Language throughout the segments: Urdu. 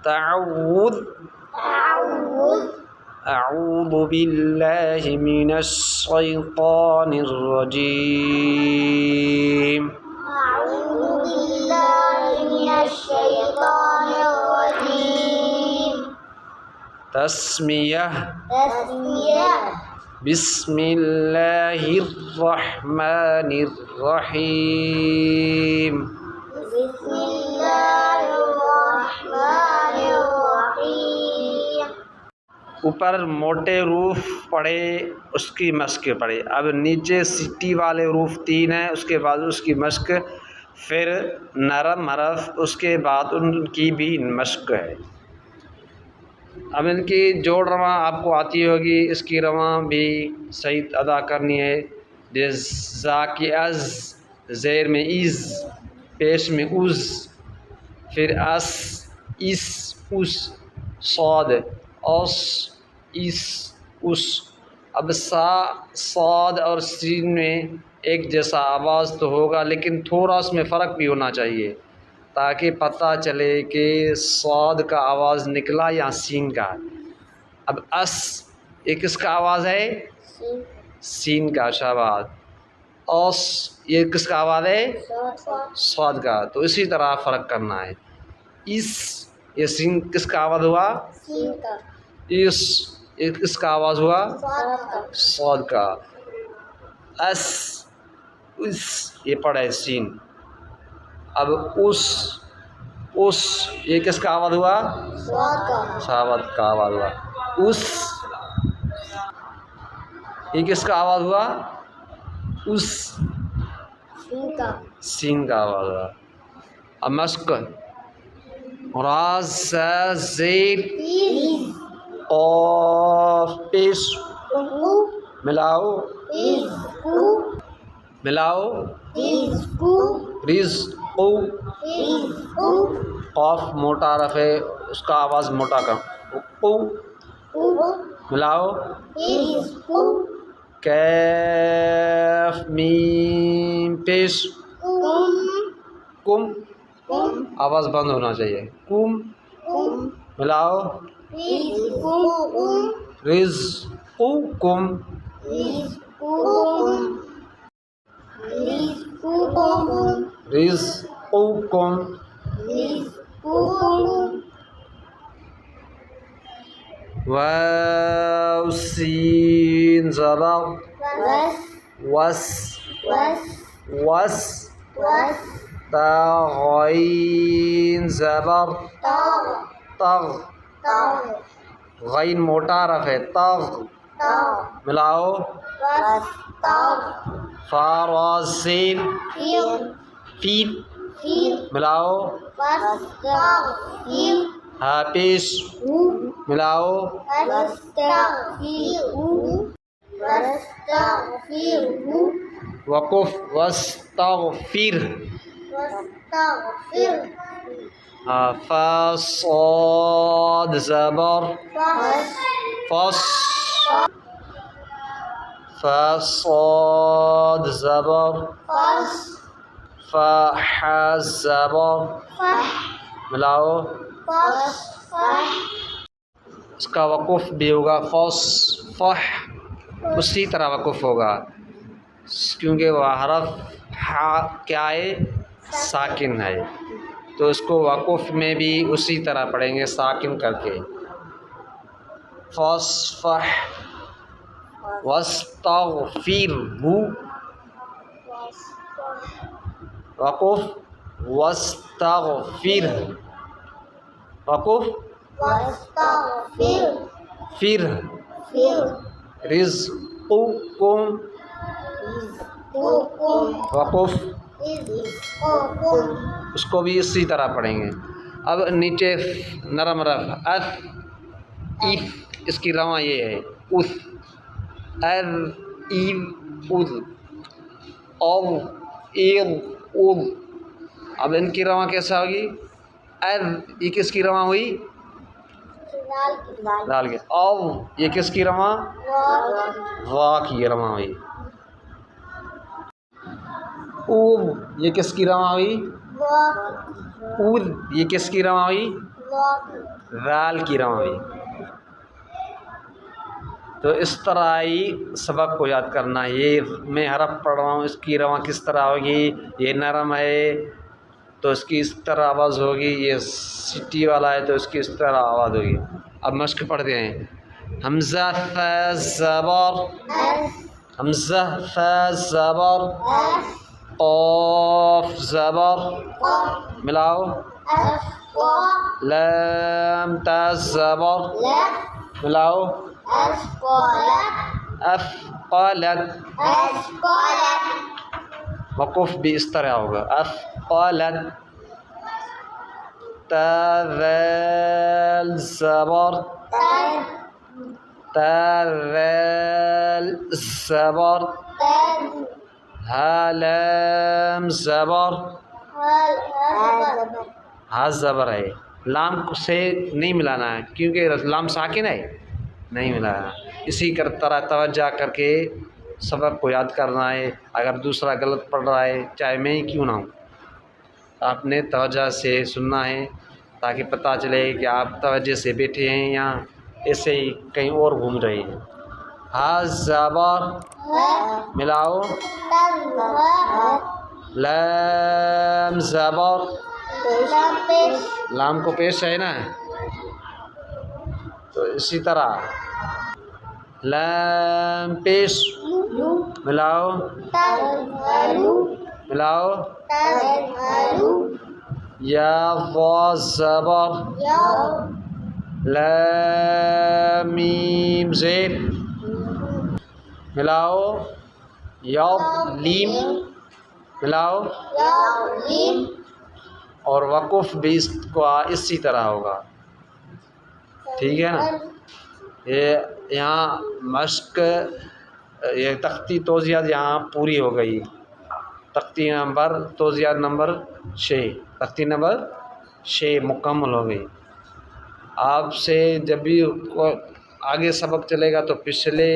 تعوذ اعوذ باللہ من الشیطان الرجیم تسمیہ بسم اللہ الرحمن الرحیم اوپر موٹے حروف پڑھے اس کی مشق پڑھے. اب نیچے سٹی والے حروف 3 ہیں، اس کے بعد اس کی مشق، پھر نرم حرف، اس کے بعد ان کی بھی مشق ہے. اب ان کی جوڑ رواں آپ کو آتی ہوگی، اس کی رواں بھی صحیح ادا کرنی ہے. زا کی از، زیر میں از، پیش میں از، پھر اس، اس، صاد، اس، اس، اس. اب سا، صاد اور سین میں ایک جیسا آواز تو ہوگا، لیکن تھوڑا اس میں فرق بھی ہونا چاہیے تاکہ پتہ چلے کہ صاد کا آواز نکلا یا سین کا. اب اس، یہ کس کا آواز ہے؟ سین کا. شاباش. اوس، یہ کس کا آواز ہے؟ صاد کا. تو اسی طرح فرق کرنا ہے. اس، یہ سین کس کا آواز ہوا؟ اس، یہ کس کا آواز ہوا؟ صاد کا. اس، اس، یہ پڑھے سین. اب اس، یہ کس کا آواز ہوا؟ صاد کا آواز ہوا. اس، یہ کس کا آواز ہوا؟ اس، سین کا آواز ہوا. اب مشق. راز، زیر، قاف، پیش، ملاؤ، رزق، قاف موٹا حرف ہے، اس کا آواز موٹا کر، ملاؤ. کیف، میم، پیش، کم، آواز بند ہونا چاہیے. کم، ملاؤ. رزقکم، رزقکم. واو، سین، زبر، وس، تا، غین، زبر، تغ، غین موٹا حرف ہے، تغ، ملاؤ. فا، را، سین، فیل، ملاؤ. ہا، پیش، ملاؤ. وقف، واستغفر. فا، صاد، زبر، فص، فا، صاد، زبر، فا، حا، زبر، ملاؤ. اس کا وقف بھی ہوگا فص، فح، اسی طرح وقف ہوگا کیونکہ وہ حرف کیا ہے؟ ساکن ہے، تو اس کو وقف میں بھی اسی طرح پڑھیں گے ساکن کر کے. فصفح، واستغفرہ، وقف، واستغفرہ، وقف، فر، رزقکم، وقف. اس کو بھی اسی طرح پڑھیں گے. اب نیچے نرم حرف اف، اف، اس کی رواں یہ ہے اث، ار، ایو، اذ، او، ایض، اذ. اب ان کی رواں کیسا ہوگی؟ ار، یہ کس کی رواں ہوئی؟ دال کے. او، یہ کس کی رواں؟ وا کی رواں ہوئی. اوذ، یہ کس کی رواں ہوئی؟ اوذ، یہ کس کی رواں ہوئی؟ ذال کی رواں. تو اس طرح ہی سبق کو یاد کرنا ہے. یہ میں حرف پڑھ رہا ہوں، اس کی رواں کس طرح ہوگی. یہ نرم ہے تو اس کی اس طرح آواز ہوگی، یہ سٹی والا ہے تو اس کی اس طرح آواز ہوگی. اب مشق پڑھتے ہیں. حمزہ ف زبر، حمزہ ف زبر، قاف زبر، ملاؤ. لام تا زبر، ملاؤ. اثقلت، وقف بھی اس طرح ہوگا. اثقلت. تا ذال زبر، تا ذال زبر. ہا لام زبر، ہا زبر ہے. لام سے نہیں ملانا ہے کیونکہ لام ساکن ہے، نہیں ملانا. اسی طرح توجہ کر کے سبق کو یاد کرنا ہے. اگر دوسرا غلط پڑھ رہا ہے چاہے میں ہی کیوں نہ ہوں، آپ نے توجہ سے سننا ہے تاکہ پتہ چلے کہ آپ توجہ سے بیٹھے ہیں یا ایسے ہی کہیں اور گھوم رہے ہیں. ہا زبر، ملاؤ. لام زبر، لام کو پیش ہے نا، تو اسی طرح لام پیش، ملاؤ، ملاؤ. یا ضا زبر، لام میم زیر، ملاؤ. یا لیم، ملاؤ. اور وقف بھی اس کو اسی طرح ہوگا. ٹھیک ہے نا. یہ یہاں مشق، یہ تختی توضیحات یہاں پوری ہو گئی. تختی نمبر توضیحات نمبر 6، تختی نمبر 6 مکمل ہو گئی. آپ سے جب بھی آگے سبق چلے گا تو پچھلے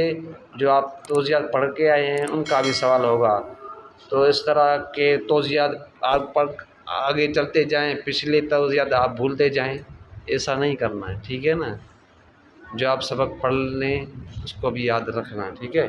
جو آپ توضیحات پڑھ کے آئے ہیں ان کا بھی سوال ہوگا. تو اس طرح کے توضیحات آپ پڑھ آگے چلتے جائیں، پچھلے توضیحات آپ بھولتے جائیں. ایسا نہیں کرنا ہے، ٹھیک ہے نا. جو آپ سبق پڑھ لیں اس کو بھی یاد رکھنا، ٹھیک ہے.